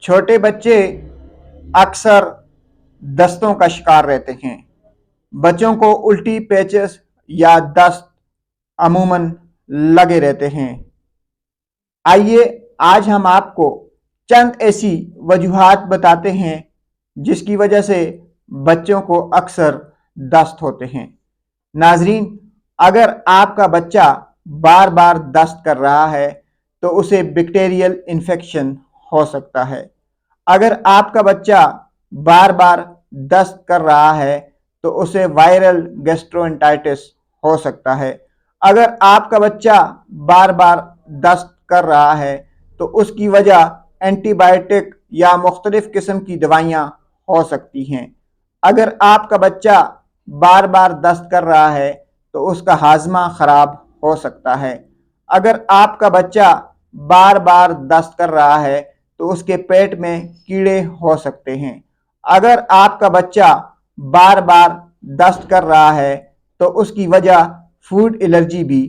छोटे बच्चे अक्सर दस्तों का शिकार रहते हैं। बच्चों को उल्टी, पेचिश या दस्त अमूमन लगे रहते हैं। आइए आज हम आपको चंद ऐसी वजूहात बताते हैं जिसकी वजह से बच्चों को अक्सर दस्त होते हैं। नाजरीन, अगर आपका बच्चा बार बार दस्त कर रहा है तो उसे बैक्टीरियल इन्फेक्शन हो सकता है। अगर आपका बच्चा बार बार दस्त कर रहा है तो उसे वायरल गैस्ट्रोएंटाइटिस हो सकता है। अगर आपका बच्चा बार बार दस्त कर रहा है तो उसकी वजह एंटीबायोटिक या मुख्तलिफ किस्म की दवाइयाँ हो सकती हैं। अगर आपका बच्चा बार बार दस्त कर रहा है तो उसका हाजमा ख़राब हो सकता है। अगर आपका बच्चा बार बार दस्त कर रहा है तो उसके पेट में कीड़े हो सकते हैं। अगर आपका बच्चा बार बार दस्त कर रहा है तो उसकी वजह फूड एलर्जी भी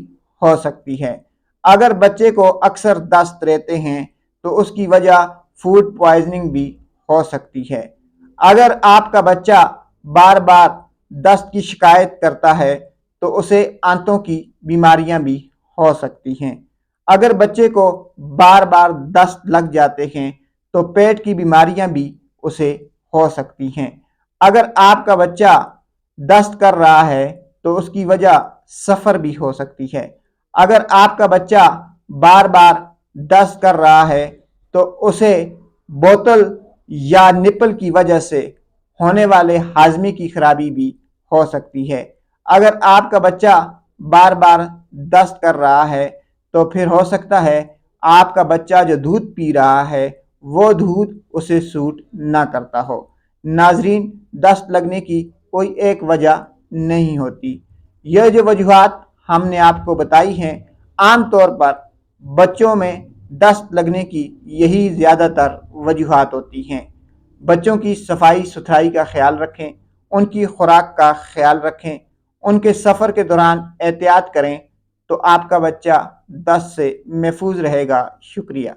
हो सकती है। अगर बच्चे को अक्सर दस्त रहते हैं तो उसकी वजह फूड पॉइजनिंग भी हो सकती है। अगर आपका बच्चा बार बार दस्त की शिकायत करता है तो उसे आंतों की बीमारियां भी हो सकती हैं। अगर बच्चे को बार बार दस्त लग जाते हैं तो पेट की बीमारियां भी उसे हो सकती हैं। अगर आपका बच्चा दस्त कर रहा है तो उसकी वजह सफ़र भी हो सकती है। अगर आपका बच्चा बार बार दस्त कर रहा है तो उसे बोतल या निपल की वजह से होने वाले हाजमे की खराबी भी हो सकती है। अगर आपका बच्चा बार बार दस्त कर रहा है तो फिर हो सकता है आपका बच्चा जो दूध पी रहा है वो दूध उसे सूट ना करता हो। नाजरीन, दस्त लगने की कोई एक वजह नहीं होती। यह जो वजूहात हमने आपको बताई हैं, आम तौर पर बच्चों में दस्त लगने की यही ज़्यादातर वजूहात होती हैं। बच्चों की सफाई सुथराई का ख्याल रखें, उनकी खुराक का ख्याल रखें, उनके सफ़र के दौरान एहतियात करें तो आपका बच्चा दस्त से महफूज रहेगा। शुक्रिया।